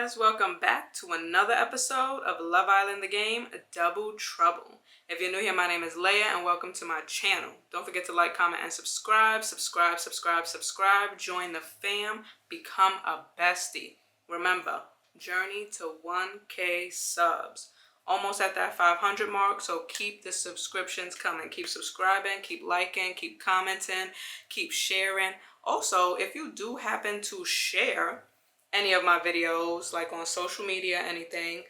guys, welcome back to another episode of Love Island the Game, Double Trouble. If you're new here, my name is Leia and welcome to my channel. Don't forget to like, comment, and subscribe. Join the fam, become a bestie. Remember, journey to 1K subs. Almost at that 500 mark, so keep the subscriptions coming. Keep subscribing, keep liking, keep commenting, keep sharing. Also, if you do happen to share any of my videos, like on social media, anything,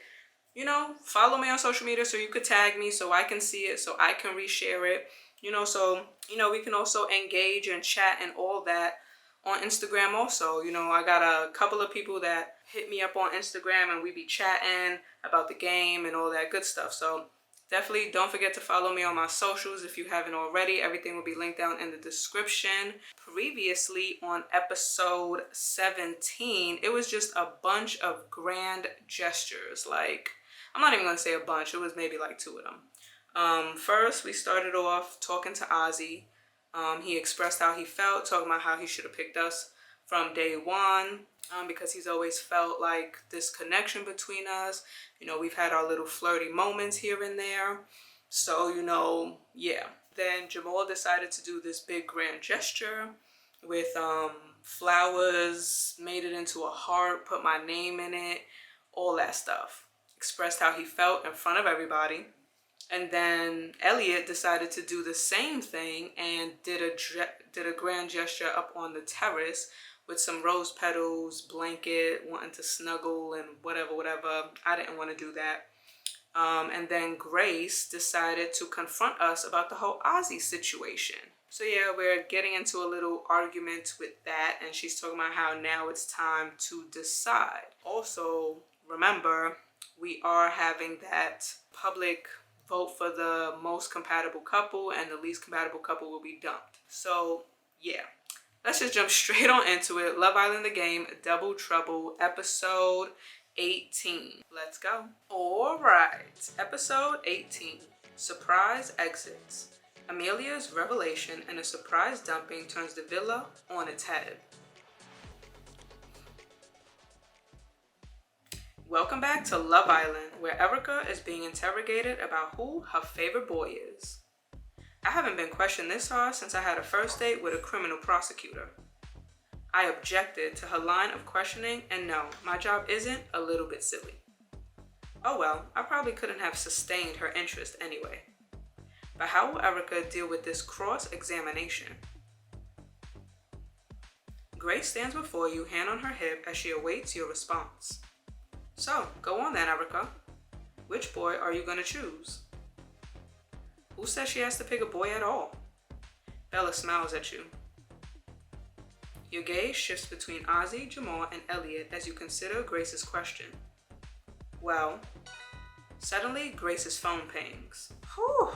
follow me on social media so you could tag me so I can see it, so I can reshare it, so, we can also engage and chat and all that on Instagram also. I got a couple of people that hit me up on Instagram and we be chatting about the game and all that good stuff. So definitely don't forget to follow me on my socials if you haven't already. Everything will be linked down in the description. Previously on episode 17, it was just a bunch of grand gestures. Like, I'm not even going to say a bunch. It was maybe like 2 of them. First, we started off talking to Ozzy. He expressed how he felt, talking about how he should have picked us from day one, because he's always felt like this connection between us. We've had our little flirty moments here and there. So, yeah. Then Jamal decided to do this big grand gesture with flowers, made it into a heart, put my name in it, all that stuff. Expressed how he felt in front of everybody. And then Elliot decided to do the same thing and did a grand gesture up on the terrace with some rose petals, blanket, wanting to snuggle and whatever. I didn't want to do that. And then Grace decided to confront us about the whole Ozzy situation. So yeah, we're getting into a little argument with that, and she's talking about how now it's time to decide. Also, remember, we are having that public vote for the most compatible couple, and the least compatible couple will be dumped. So yeah, let's just jump straight on into it. Love Island the Game, Double Trouble, episode 18. Let's go. All right, episode 18, Surprise Exits. Amelia's revelation and a surprise dumping turns the villa on its head. Welcome back to Love Island, where Erica is being interrogated about who her favorite boy is. I haven't been questioned this hard since I had a first date with a criminal prosecutor. I objected to her line of questioning, and no, my job isn't a little bit silly. Oh well, I probably couldn't have sustained her interest anyway. But how will Erica deal with this cross-examination? Grace stands before you, hand on her hip, as she awaits your response. So, go on then, Erica. Which boy are you going to choose? Who says she has to pick a boy at all? Bella smiles at you. Your gaze shifts between Ozzy, Jamal, and Elliot as you consider Grace's question. Well, suddenly Grace's phone pings. Whew.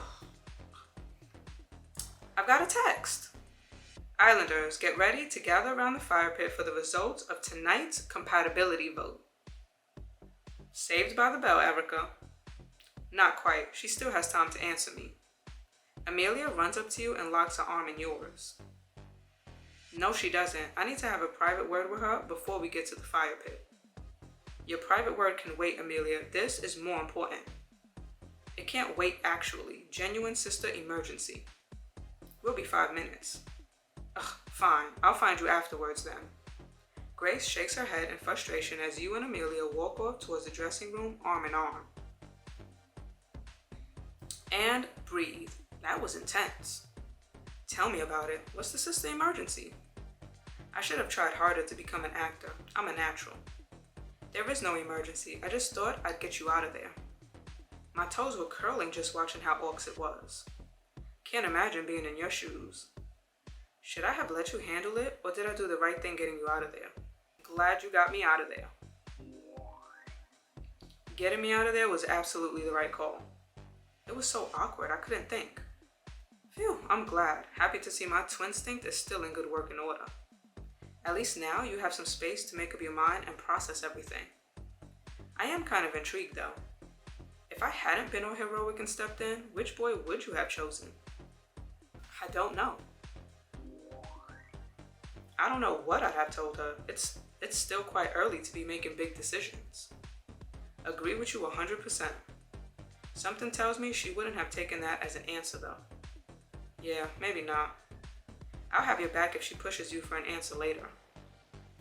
I've got a text. Islanders, get ready to gather around the fire pit for the results of tonight's compatibility vote. Saved by the bell, Erica. Not quite. She still has time to answer me. Amelia runs up to you and locks her arm in yours. No, she doesn't. I need to have a private word with her before we get to the fire pit. Your private word can wait, Amelia. This is more important. It can't wait, actually. Genuine sister emergency. We'll be 5 minutes. Ugh, fine. I'll find you afterwards then. Grace shakes her head in frustration as you and Amelia walk off towards the dressing room arm in arm. And breathe. That was intense. Tell me about it. What's the sister emergency? I should have tried harder to become an actor. I'm a natural. There is no emergency. I just thought I'd get you out of there. My toes were curling just watching how orcs it was. Can't imagine being in your shoes. Should I have let you handle it, or did I do the right thing getting you out of there? Glad you got me out of there. Getting me out of there was absolutely the right call. It was so awkward, I couldn't think. Phew, I'm glad. Happy to see my twin instinct is still in good working order. At least now you have some space to make up your mind and process everything. I am kind of intrigued though. If I hadn't been all heroic and stepped in, which boy would you have chosen? I don't know. I don't know what I'd have told her. It's It's still quite early to be making big decisions. Agree with you 100%. Something tells me she wouldn't have taken that as an answer though. Yeah, maybe not. I'll have your back if she pushes you for an answer later.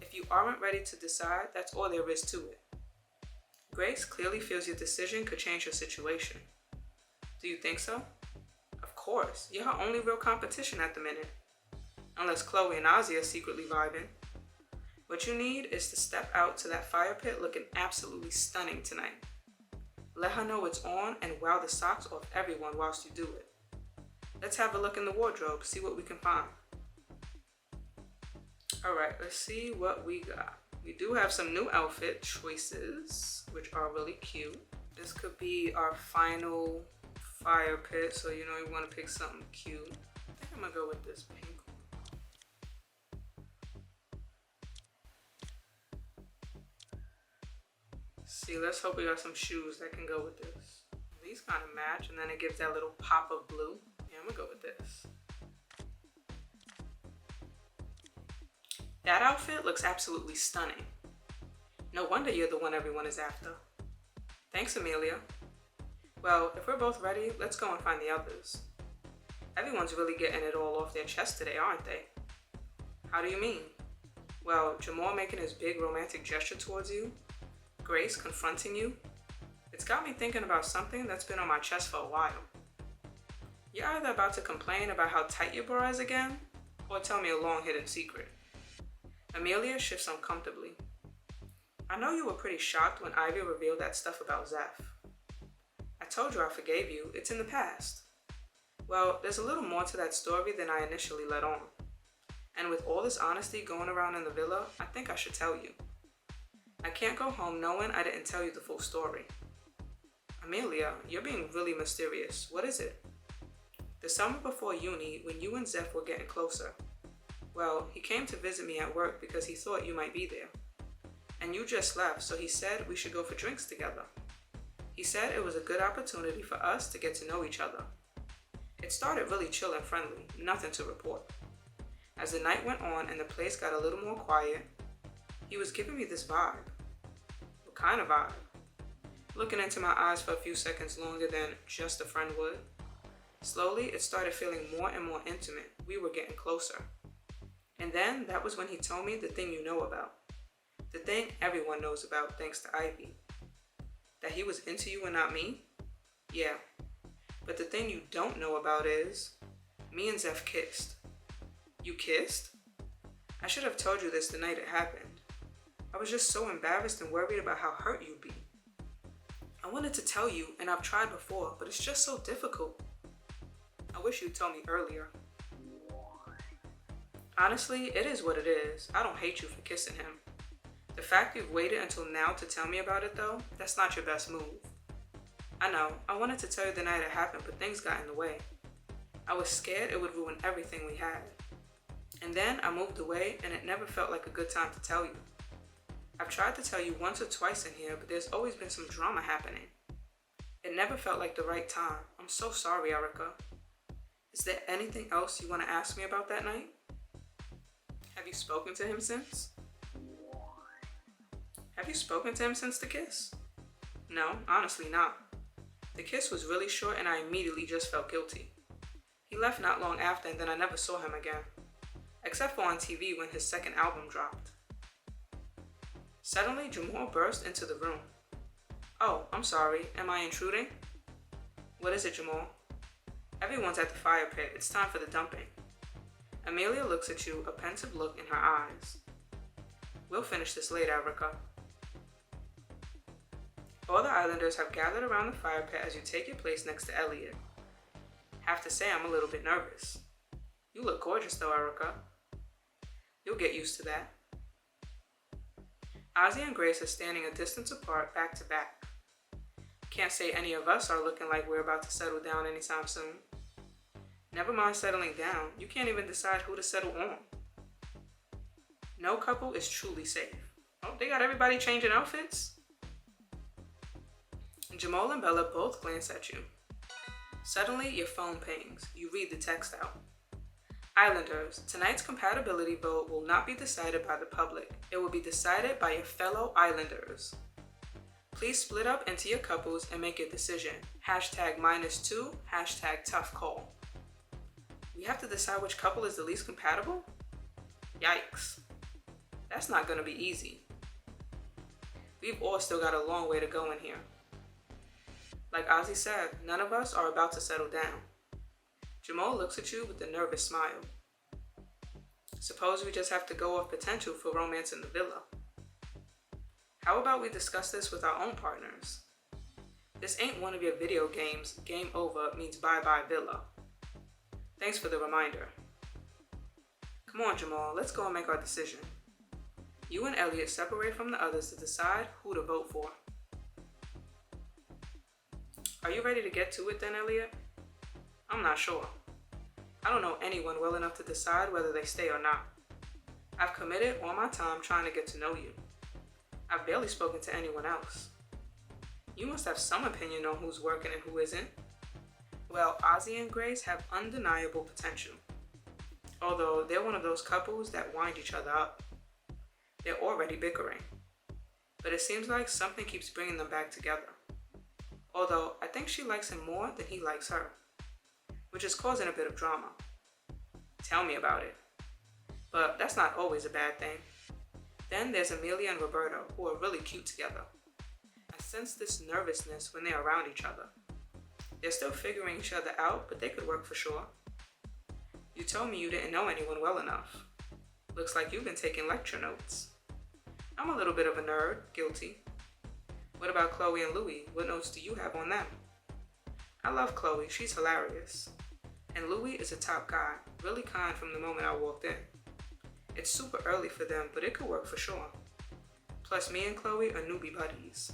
If you aren't ready to decide, that's all there is to it. Grace clearly feels your decision could change her situation. Do you think so? Of course, you're her only real competition at the minute. Unless Chloe and Ozzy are secretly vibing. What you need is to step out to that fire pit looking absolutely stunning tonight. Let her know it's on and wow the socks off everyone whilst you do it. Let's have a look in the wardrobe, see what we can find. Alright, let's see what we got. We do have some new outfit choices, which are really cute. This could be our final fire pit, so you want to pick something cute. I think I'm gonna go with this pink one. See, let's hope we got some shoes that can go with this. These kind of match, and then it gives that little pop of blue. Yeah, I'm gonna go with this. That outfit looks absolutely stunning. No wonder you're the one everyone is after. Thanks, Amelia. Well, if we're both ready, let's go and find the others. Everyone's really getting it all off their chest today, aren't they? How do you mean? Well, Jamal making his big romantic gesture towards you, Grace confronting you. It's got me thinking about something that's been on my chest for a while. You're either about to complain about how tight your bra is again, or tell me a long hidden secret. Amelia shifts uncomfortably. I know you were pretty shocked when Ivy revealed that stuff about Zeph. I told you I forgave you, it's in the past. Well, there's a little more to that story than I initially let on. And with all this honesty going around in the villa, I think I should tell you. I can't go home knowing I didn't tell you the full story. Amelia, you're being really mysterious. What is it? The summer before uni, when you and Zeph were getting closer. Well, he came to visit me at work because he thought you might be there. And you just left, so he said we should go for drinks together. He said it was a good opportunity for us to get to know each other. It started really chill and friendly, nothing to report. As the night went on and the place got a little more quiet, he was giving me this vibe. What kind of vibe? Looking into my eyes for a few seconds longer than just a friend would. Slowly, it started feeling more and more intimate. We were getting closer. And then, that was when he told me the thing you know about. The thing everyone knows about thanks to Ivy. That he was into you and not me? Yeah. But the thing you don't know about is, me and Zeph kissed. You kissed? I should have told you this the night it happened. I was just so embarrassed and worried about how hurt you'd be. I wanted to tell you, and I've tried before, but it's just so difficult. I wish you'd told me earlier. Honestly, it is what it is. I don't hate you for kissing him. The fact you've waited until now to tell me about it though, that's not your best move. I know, I wanted to tell you the night it happened, but things got in the way. I was scared it would ruin everything we had. And then I moved away and it never felt like a good time to tell you. I've tried to tell you once or twice in here, but there's always been some drama happening. It never felt like the right time. I'm so sorry, Erica. Is there anything else you want to ask me about that night? Have you spoken to him since? Have you spoken to him since the kiss? No, honestly not. The kiss was really short and I immediately just felt guilty. He left not long after and then I never saw him again. Except for on TV when his second album dropped. Suddenly, Jamal burst into the room. Oh, I'm sorry. Am I intruding? What is it, Jamal? Everyone's at the fire pit. It's time for the dumping. Amelia looks at you, a pensive look in her eyes. We'll finish this later, Erica. All the islanders have gathered around the fire pit as you take your place next to Elliot. Have to say I'm a little bit nervous. You look gorgeous though, Erica. You'll get used to that. Ozzy and Grace are standing a distance apart, back to back. Can't say any of us are looking like we're about to settle down anytime soon. Never mind settling down, you can't even decide who to settle on. No couple is truly safe. Oh, they got everybody changing outfits? Jamal and Bella both glance at you. Suddenly, your phone pings. You read the text out. Islanders, tonight's compatibility vote will not be decided by the public. It will be decided by your fellow Islanders. Please split up into your couples and make your decision. #-2, #tough call. We have to decide which couple is the least compatible? Yikes. That's not gonna be easy. We've all still got a long way to go in here. Like Ozzy said, none of us are about to settle down. Jamal looks at you with a nervous smile. Suppose we just have to go off potential for romance in the villa. How about we discuss this with our own partners? This ain't one of your video games, game over means bye-bye villa. Thanks for the reminder. Come on, Jamal, let's go and make our decision. You and Elliot separate from the others to decide who to vote for. Are you ready to get to it then, Elliot? I'm not sure. I don't know anyone well enough to decide whether they stay or not. I've committed all my time trying to get to know you. I've barely spoken to anyone else. You must have some opinion on who's working and who isn't. Well, Ozzy and Grace have undeniable potential. Although they're one of those couples that wind each other up. They're already bickering. But it seems like something keeps bringing them back together. Although I think she likes him more than he likes her, which is causing a bit of drama. Tell me about it. But that's not always a bad thing. Then there's Amelia and Roberto, who are really cute together. I sense this nervousness when they're around each other. They're still figuring each other out, but they could work for sure. You told me you didn't know anyone well enough. Looks like you've been taking lecture notes. I'm a little bit of a nerd, guilty. What about Chloe and Louie? What notes do you have on them? I love Chloe, she's hilarious. And Louie is a top guy, really kind from the moment I walked in. It's super early for them, but it could work for sure. Plus, me and Chloe are newbie buddies.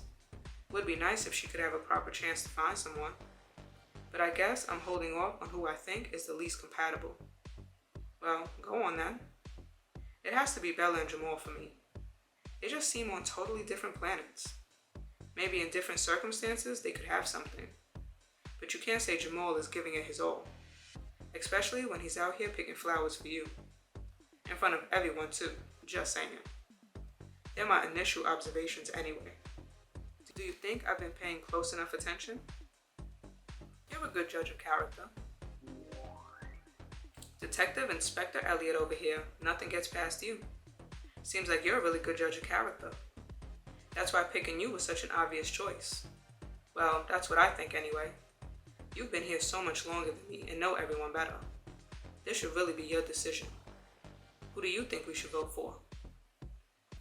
Would be nice if she could have a proper chance to find someone. But I guess I'm holding off on who I think is the least compatible. Well, go on then. It has to be Bella and Jamal for me. They just seem on totally different planets. Maybe in different circumstances they could have something. But you can't say Jamal is giving it his all. Especially when he's out here picking flowers for you. In front of everyone too, just saying. They're my initial observations anyway. Do you think I've been paying close enough attention? You're a good judge of character. Detective Inspector Elliot over here, nothing gets past you. Seems like you're a really good judge of character. That's why picking you was such an obvious choice. Well, that's what I think anyway. You've been here so much longer than me and know everyone better. This should really be your decision. Who do you think we should vote for?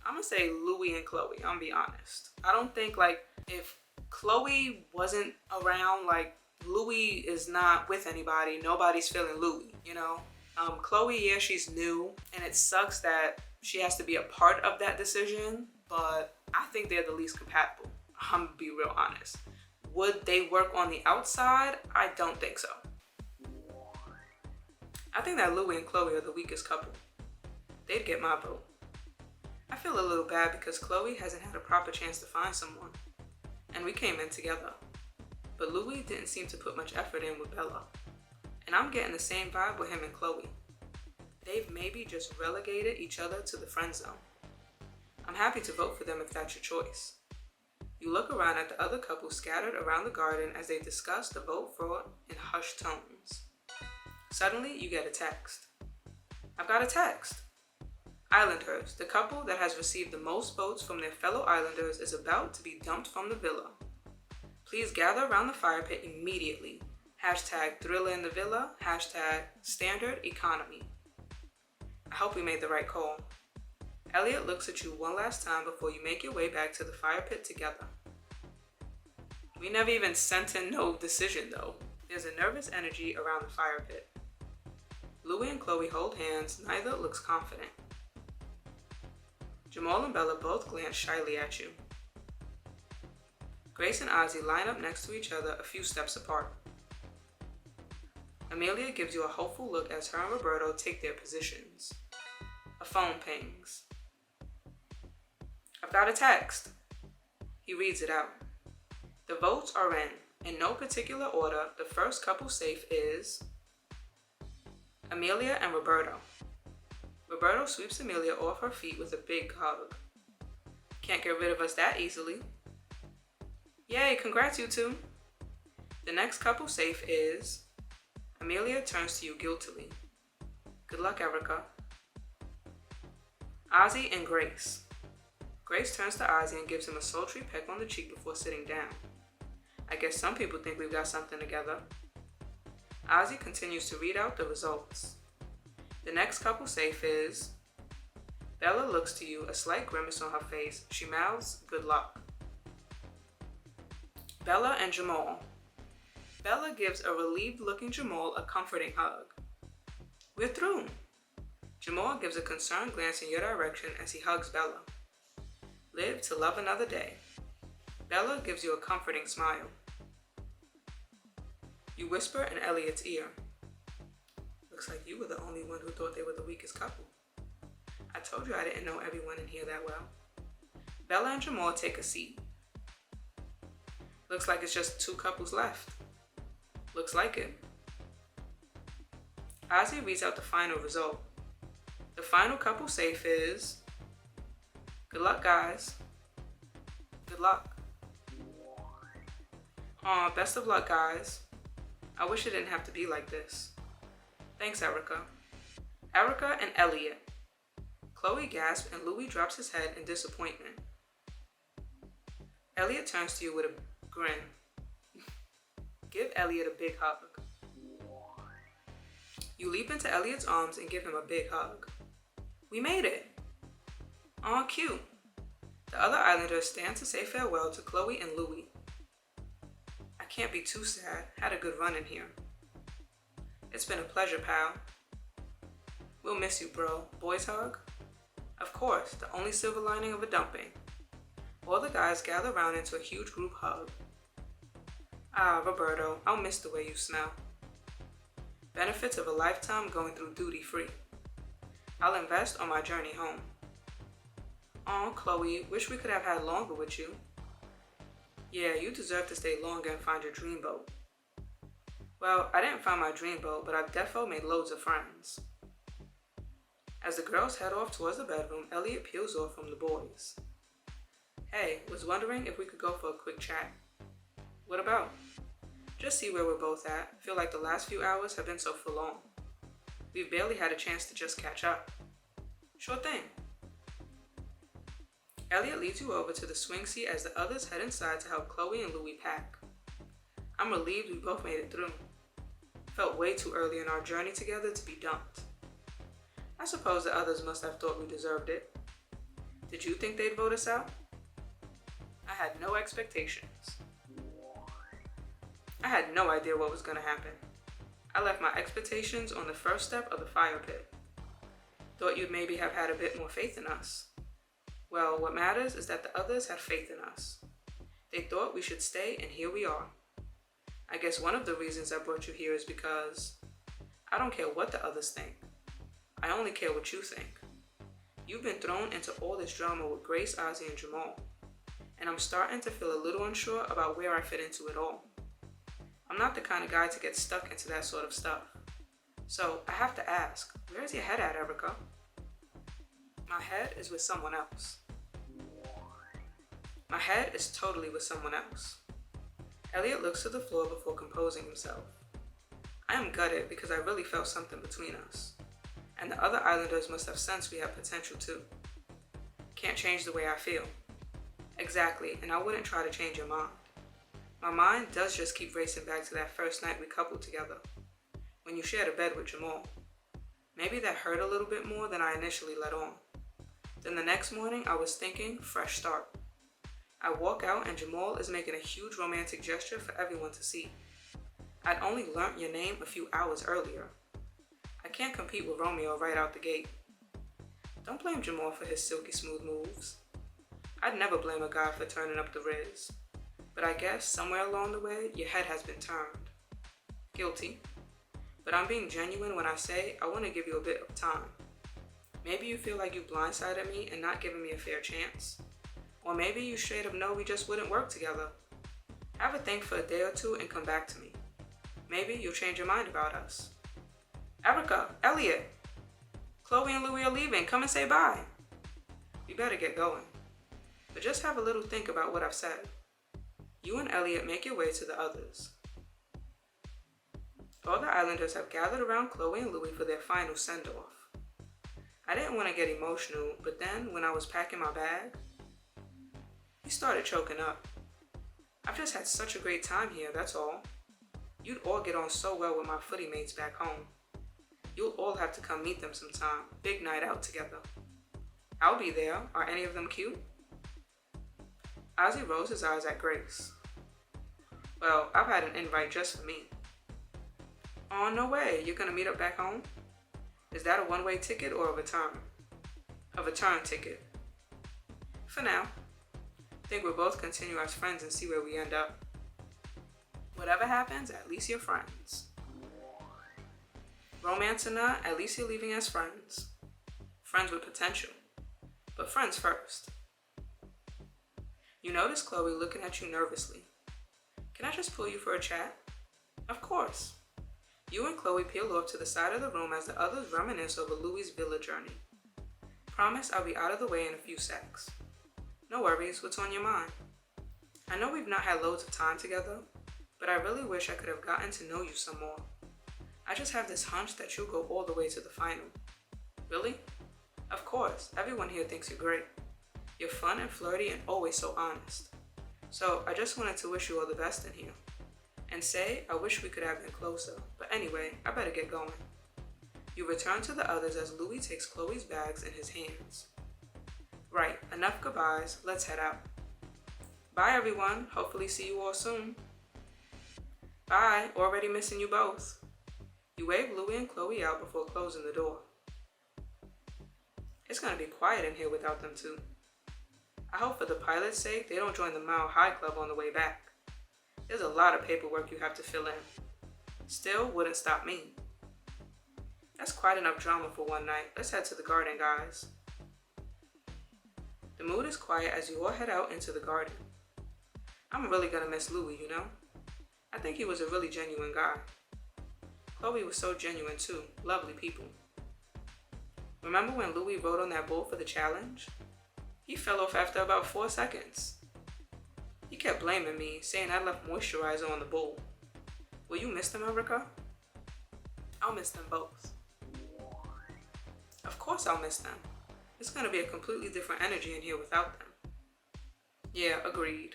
I'm gonna say Louie and Chloe, I'm gonna be honest. I don't think if Chloe wasn't around, Louie is not with anybody, nobody's feeling Louie, you know? Chloe, yeah, she's new, and it sucks that she has to be a part of that decision, but I think they're the least compatible. I'm gonna be real honest. Would they work on the outside? I don't think so. I think that Louie and Chloe are the weakest couple. They'd get my vote. I feel a little bad because Chloe hasn't had a proper chance to find someone, and we came in together. But Louie didn't seem to put much effort in with Bella, and I'm getting the same vibe with him and Chloe. They've maybe just relegated each other to the friend zone. I'm happy to vote for them if that's your choice. You look around at the other couples scattered around the garden as they discuss the vote for in hushed tones. Suddenly, you get a text. I've got a text. Islanders, the couple that has received the most votes from their fellow Islanders is about to be dumped from the villa. Please gather around the fire pit immediately. #thriller in the villa, #standard economy. I hope we made the right call. Elliot looks at you one last time before you make your way back to the fire pit together. We never even sent in no decision though. There's a nervous energy around the fire pit. Louie and Chloe hold hands, neither looks confident. Jamal and Bella both glance shyly at you. Grace and Ozzy line up next to each other a few steps apart. Amelia gives you a hopeful look as her and Roberto take their positions. A phone pings. I've got a text. He reads it out. The votes are in no particular order. The first couple safe is... Amelia and Roberto. Roberto sweeps Amelia off her feet with a big hug. Can't get rid of us that easily. Yay, congrats you two. The next couple safe is... Amelia turns to you guiltily. Good luck, Erica. Ozzy and Grace. Grace turns to Ozzy and gives him a sultry peck on the cheek before sitting down. I guess some people think we've got something together. Ozzy continues to read out the results. The next couple safe is... Bella looks to you, a slight grimace on her face. She mouths, good luck. Bella and Jamal. Bella gives a relieved-looking Jamal a comforting hug. We're through. Jamal gives a concerned glance in your direction as he hugs Bella. Live to love another day. Bella gives you a comforting smile. You whisper in Elliot's ear. Looks like you were the only one who thought they were the weakest couple. I told you I didn't know everyone in here that well. Bella and Jamal take a seat. Looks like it's just 2 couples left. Looks like it. Ozzy reads out the final result. The final couple safe is... Good luck, guys. Good luck. Aw, best of luck, guys. I wish it didn't have to be like this. Thanks, Erica. Erica and Elliot. Chloe gasps and Louie drops his head in disappointment. Elliot turns to you with a grin. Give Elliot a big hug. You leap into Elliot's arms and give him a big hug. We made it. Aw, cute. The other Islanders stand to say farewell to Chloe and Louie. I can't be too sad. Had a good run in here. It's been a pleasure, pal. We'll miss you, bro. Boys hug? Of course, the only silver lining of a dumping. All the guys gather around into a huge group hug. Ah, Roberto, I'll miss the way you smell. Benefits of a lifetime going through duty-free. I'll invest on my journey home. Aw, Chloe, wish we could have had longer with you. Yeah, you deserve to stay longer and find your dream boat. Well, I didn't find my dream boat, but I've defo made loads of friends. As the girls head off towards the bedroom, Elliot peels off from the boys. Hey, was wondering if we could go for a quick chat. What about? Just see where we're both at. Feel like the last few hours have been so full on. We've barely had a chance to just catch up. Sure thing. Elliot leads you over to the swing seat as the others head inside to help Chloe and Louie pack. I'm relieved we both made it through. Felt way too early in our journey together to be dumped. I suppose the others must have thought we deserved it. Did you think they'd vote us out? I had no expectations. I had no idea what was going to happen. I left my expectations on the first step of the fire pit. Thought you'd maybe have had a bit more faith in us. Well, what matters is that the others had faith in us. They thought we should stay, and here we are. I guess one of the reasons I brought you here is because I don't care what the others think. I only care what you think. You've been thrown into all this drama with Grace, Ozzy, and Jamal, and I'm starting to feel a little unsure about where I fit into it all. I'm not the kind of guy to get stuck into that sort of stuff. So I have to ask, where's your head at, Erica? My head is with someone else. My head is totally with someone else. Elliot looks to the floor before composing himself. I am gutted because I really felt something between us. And the other Islanders must have sensed we had potential too. Can't change the way I feel. Exactly, and I wouldn't try to change your mind. My mind does just keep racing back to that first night we coupled together, when you shared a bed with Jamal. Maybe that hurt a little bit more than I initially let on. Then the next morning I was thinking, fresh start. I walk out and Jamal is making a huge romantic gesture for everyone to see. I'd only learnt your name a few hours earlier. I can't compete with Romeo right out the gate. Don't blame Jamal for his silky smooth moves. I'd never blame a guy for turning up the riz. But I guess somewhere along the way, your head has been turned. Guilty. But I'm being genuine when I say I want to give you a bit of time. Maybe you feel like you blindsided me and not giving me a fair chance. Or maybe you straight up know we just wouldn't work together. Have a think for a day or two and come back to me. Maybe you'll change your mind about us. Erica, Elliot, Chloe and Louie are leaving. Come and say bye. We better get going. But just have a little think about what I've said. You and Elliot make your way to the others. All the islanders have gathered around Chloe and Louie for their final send-off. I didn't want to get emotional, but then when I was packing my bag, he started choking up. I've just had such a great time here, that's all. You'd all get on so well with my footy mates back home. You'll all have to come meet them sometime. Big night out together. I'll be there. Are any of them cute? Ozzy rolls his eyes at Grace. Well, I've had an invite just for me. Oh, no way. You're gonna meet up back home? Is that a one-way ticket or a return? A return ticket. For now. I think we'll both continue as friends and see where we end up. Whatever happens, at least you're friends. Romance or not, at least you're leaving as friends. Friends with potential. But friends first. You notice Chloe looking at you nervously. Can I just pull you for a chat? Of course. You and Chloe peel off to the side of the room as the others reminisce over Louie's villa journey. Promise I'll be out of the way in a few secs. No worries, what's on your mind? I know we've not had loads of time together, but I really wish I could have gotten to know you some more. I just have this hunch that you'll go all the way to the final. Really? Of course, everyone here thinks you're great. You're fun and flirty and always so honest. So I just wanted to wish you all the best in here. And say, I wish we could have been closer. But anyway, I better get going. You return to the others as Louie takes Chloe's bags in his hands. Right, enough goodbyes, let's head out. Bye everyone, hopefully see you all soon. Bye, already missing you both. You wave Louie and Chloe out before closing the door. It's gonna be quiet in here without them two. I hope for the pilot's sake they don't join the Mile High Club on the way back. There's a lot of paperwork you have to fill in. Still, wouldn't stop me. That's quite enough drama for one night. Let's head to the garden, guys. The mood is quiet as you all head out into the garden. I'm really gonna miss Louie, you know? I think he was a really genuine guy. Chloe was so genuine too. Lovely people. Remember when Louie rode on that bull for the challenge? He fell off after about 4 seconds. He kept blaming me, saying I left moisturizer on the bull. Will you miss them, Erica? I'll miss them both. Of course I'll miss them. It's gonna be a completely different energy in here without them. Yeah, agreed.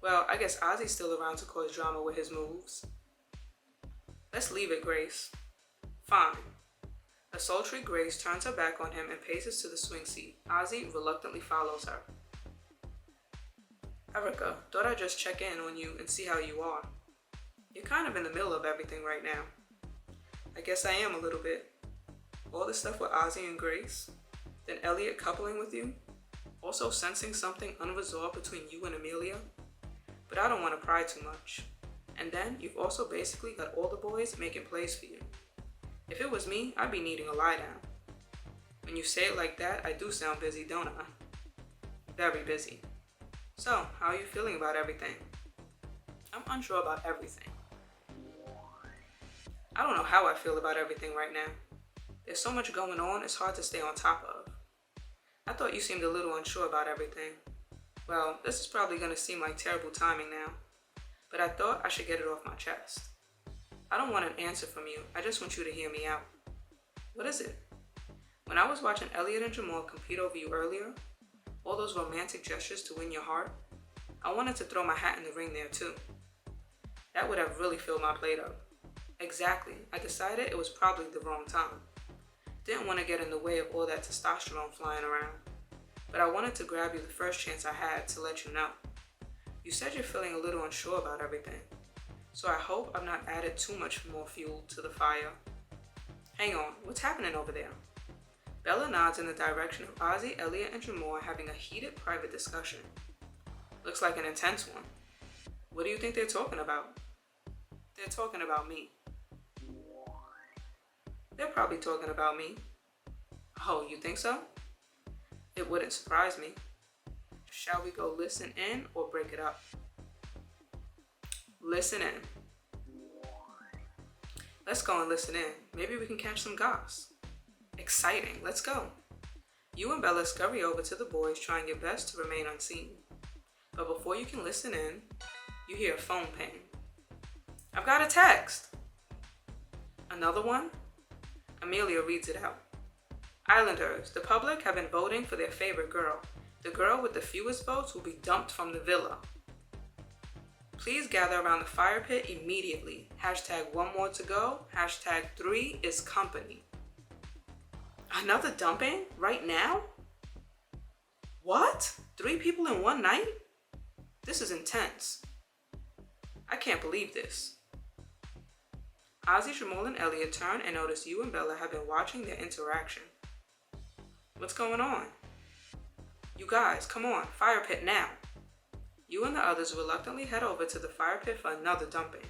Well, I guess Ozzy's still around to cause drama with his moves. Let's leave it, Grace. Fine. A sultry Grace turns her back on him and paces to the swing seat. Ozzy reluctantly follows her. Erica, thought I'd just check in on you and see how you are. You're kind of in the middle of everything right now. I guess I am a little bit. All this stuff with Ozzy and Grace, then Elliot coupling with you, also sensing something unresolved between you and Amelia. But I don't want to pry too much. And then you've also basically got all the boys making plays for you. If it was me, I'd be needing a lie down. When you say it like that, I do sound busy, don't I? Very busy. So, how are you feeling about everything? I'm unsure about everything. I don't know how I feel about everything right now. There's so much going on, it's hard to stay on top of. I thought you seemed a little unsure about everything. Well, this is probably going to seem like terrible timing now, but I thought I should get it off my chest. I don't want an answer from you, I just want you to hear me out. What is it? When I was watching Elliot and Jamal compete over you earlier, all those romantic gestures to win your heart, I wanted to throw my hat in the ring there too. That would have really filled my plate up. Exactly, I decided it was probably the wrong time. Didn't want to get in the way of all that testosterone flying around, but I wanted to grab you the first chance I had to let you know. You said you're feeling a little unsure about everything, so I hope I've not added too much more fuel to the fire. Hang on, what's happening over there? Bella nods in the direction of Ozzy, Elliot, and Jamal having a heated private discussion. Looks like an intense one. What do you think they're talking about? They're talking about me. They're probably talking about me. Oh, you think so? It wouldn't surprise me. Shall we go listen in or break it up? Listen in. Let's go and listen in. Maybe we can catch some goss. Exciting, let's go. You and Bella scurry over to the boys, trying your best to remain unseen. But before you can listen in, you hear a phone ping. I've got a text. Another one? Amelia reads it out. Islanders, the public have been voting for their favorite girl. The girl with the fewest votes will be dumped from the villa. Please gather around the fire pit immediately. Hashtag 1 more to go. Hashtag 3 is company. Another dumping? Right now? What? 3 people in one night? This is intense. I can't believe this. Ozzy, Jamal, and Elliot turn and notice you and Bella have been watching their interaction. What's going on? You guys, come on, fire pit now. You and the others reluctantly head over to the fire pit for another dumping.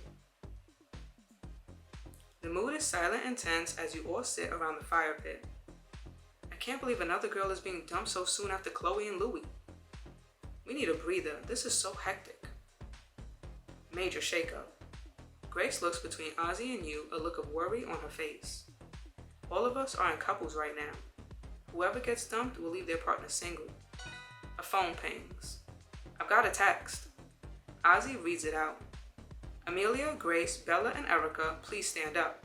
The mood is silent and tense as you all sit around the fire pit. I can't believe another girl is being dumped so soon after Chloe and Louie. We need a breather. This is so hectic. Major shakeup. Grace looks between Ozzy and you, a look of worry on her face. All of us are in couples right now. Whoever gets dumped will leave their partner single. A phone pings. I've got a text. Ozzy reads it out. Amelia, Grace, Bella, and Erica, please stand up.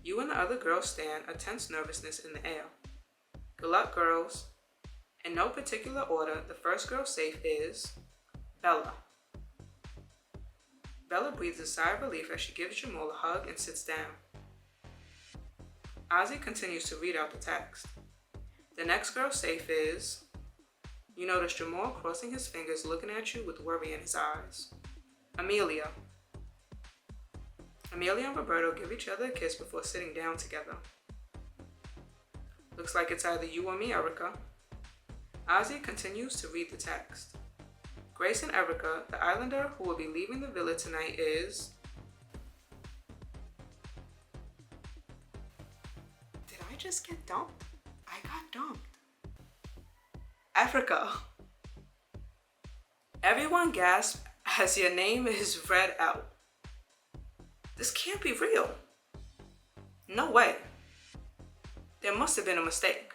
You and the other girls stand, a tense nervousness in the air. Good luck, girls. In no particular order, the first girl safe is Bella. Bella breathes a sigh of relief as she gives Jamal a hug and sits down. Ozzy continues to read out the text. The next girl safe is... You notice Jamal crossing his fingers, looking at you with worry in his eyes. Amelia. Amelia and Roberto give each other a kiss before sitting down together. Looks like it's either you or me, Erica. Ozzy continues to read the text. Grace and Erica, the islander who will be leaving the villa tonight, is... Did I just get dumped? I got dumped. Africa. Everyone gasps as your name is read out. This can't be real. No way. There must have been a mistake.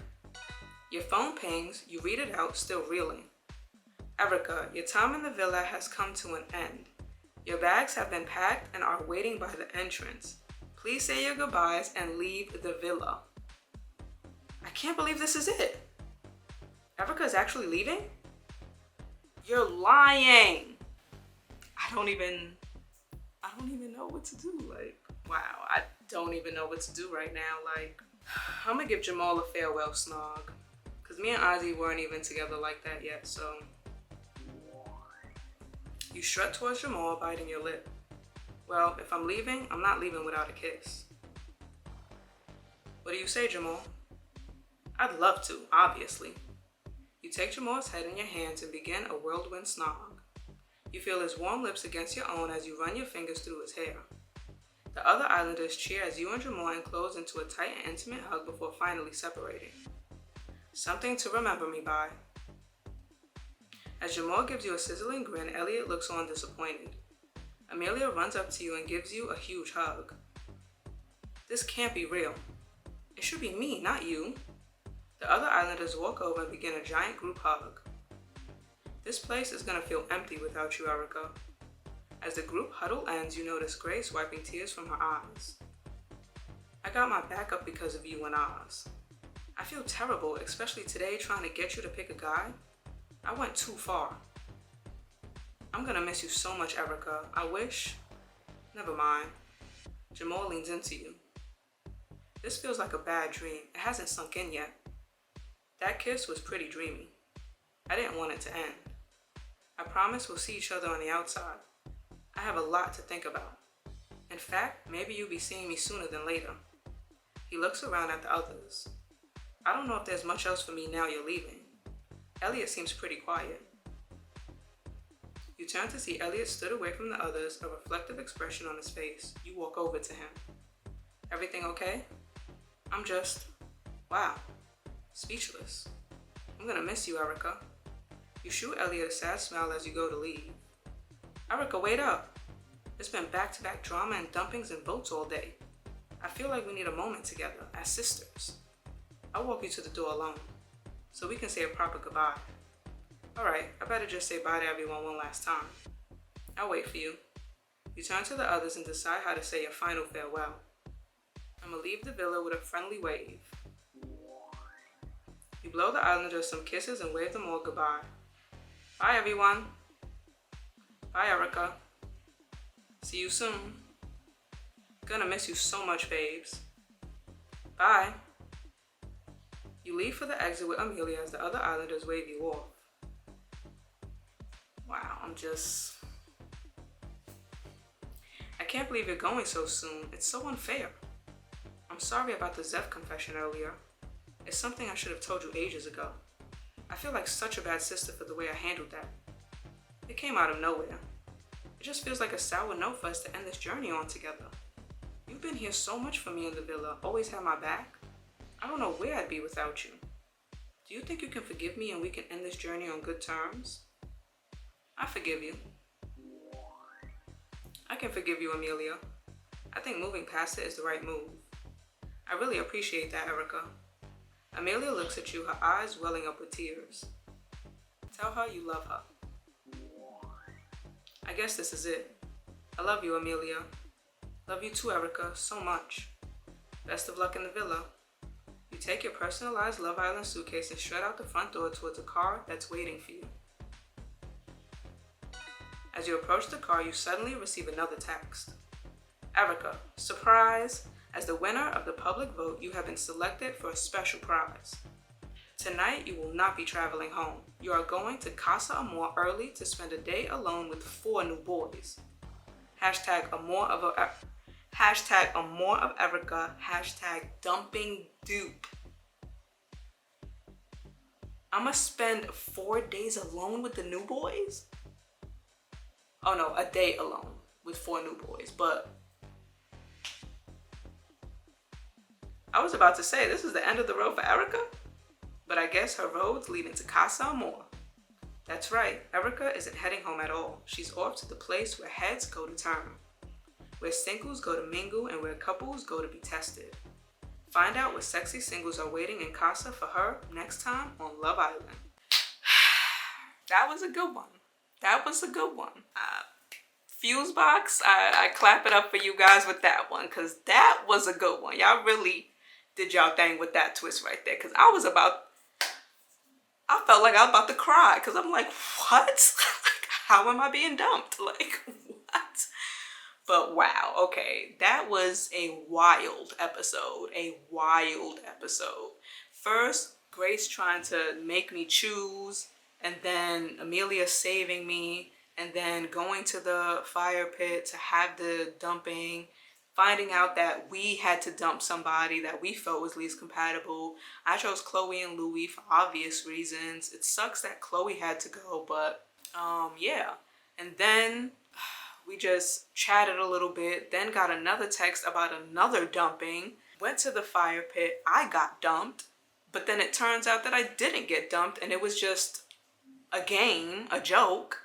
Your phone pings, you read it out, still reeling. Erica, your time in the villa has come to an end. Your bags have been packed and are waiting by the entrance. Please say your goodbyes and leave the villa. I can't believe this is it. Erica is actually leaving? You're lying. I don't even know what to do. Like, wow, I don't even know what to do right now. Like, I'm gonna give Jamal a farewell snog. Cause me and Ozzy weren't even together like that yet, so. You strut towards Jamal, biting your lip. Well, if I'm leaving, I'm not leaving without a kiss. What do you say, Jamal? I'd love to, obviously. You take Jamal's head in your hands and begin a whirlwind snog. You feel his warm lips against your own as you run your fingers through his hair. The other islanders cheer as you and Jamal enclose into a tight and intimate hug before finally separating. Something to remember me by. As Jamal gives you a sizzling grin, Elliot looks on disappointed. Amelia runs up to you and gives you a huge hug. This can't be real. It should be me, not you. The other islanders walk over and begin a giant group hug. This place is gonna feel empty without you, Erica. As the group huddle ends, you notice Grace wiping tears from her eyes. I got my back up because of you and Oz. I feel terrible, especially today trying to get you to pick a guy. I went too far. I'm gonna miss you so much, Erica. I wish... Never mind. Jamal leans into you. This feels like a bad dream. It hasn't sunk in yet. That kiss was pretty dreamy. I didn't want it to end. I promise we'll see each other on the outside. I have a lot to think about. In fact, maybe you'll be seeing me sooner than later. He looks around at the others. I don't know if there's much else for me now you're leaving. Elliot seems pretty quiet. You turn to see Elliot stood away from the others, a reflective expression on his face. You walk over to him. Everything okay? I'm just... wow. Speechless. I'm gonna miss you, Erica. You shoot Elliot a sad smile as you go to leave. Erica, wait up. It's been back-to-back drama and dumpings and votes all day. I feel like we need a moment together as sisters. I'll walk you to the door alone so we can say a proper goodbye. Alright, I better just say bye to everyone one last time. I'll wait for you. You turn to the others and decide how to say your final farewell. I'm gonna leave the villa with a friendly wave. You blow the islanders some kisses and wave them all goodbye. Bye everyone. Bye Erica. See you soon. Gonna miss you so much, babes. Bye. You leave for the exit with Amelia as the other islanders wave you off. Wow, I can't believe you're going so soon. It's so unfair. I'm sorry about the Zeph confession earlier. It's something I should have told you ages ago. I feel like such a bad sister for the way I handled that. It came out of nowhere. It just feels like a sour note for us to end this journey on together. You've been here so much for me in the villa, always had my back. I don't know where I'd be without you. Do you think you can forgive me and we can end this journey on good terms? I forgive you. I can forgive you, Amelia. I think moving past it is the right move. I really appreciate that, Erica. Amelia looks at you, her eyes welling up with tears. Tell her you love her. I guess this is it. I love you, Amelia. Love you too, Erica, so much. Best of luck in the villa. You take your personalized Love Island suitcase and strut out the front door towards a car that's waiting for you. As you approach the car, you suddenly receive another text. Erica, surprise! As the winner of the public vote, you have been selected for a special prize. Tonight, you will not be traveling home. You are going to Casa Amor early to spend a day alone with 4 new boys. Hashtag Amor of Erica. Hashtag dumping dupe. I'ma spend 4 days alone with the new boys? Oh no, a day alone with 4 new boys, but I was about to say this is the end of the road for Erica, but I guess her road's leading to Casa Amor. That's right, Erica isn't heading home at all. She's off to the place where heads go to turn, where singles go to mingle, and where couples go to be tested. Find out what sexy singles are waiting in Casa for her next time on Love Island. That was a good one. Fusebox, I clap it up for you guys with that one, because that was a good one. Y'all really did y'all thing with that twist right there, because I felt like I was about to cry, because I'm like, what? Like, how am I being dumped? Like, what? But wow, okay, that was a wild episode, First, Grace trying to make me choose, and then Amelia saving me, and then going to the fire pit to have the dumping, finding out that we had to dump somebody that we felt was least compatible. I chose Chloe and Louie for obvious reasons. It sucks that Chloe had to go, but yeah. And then we just chatted a little bit, then got another text about another dumping, went to the fire pit, I got dumped, but then it turns out that I didn't get dumped and it was just a game, a joke.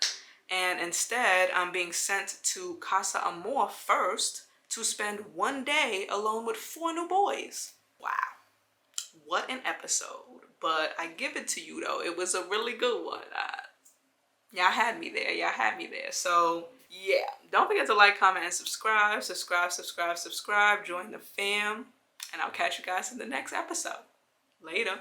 And instead, I'm being sent to Casa Amor first to spend 1 day alone with 4 new boys. Wow. What an episode. But I give it to you, though. It was a really good one. Y'all had me there. So, yeah. Don't forget to like, comment, and subscribe. Subscribe. Join the fam. And I'll catch you guys in the next episode. Later.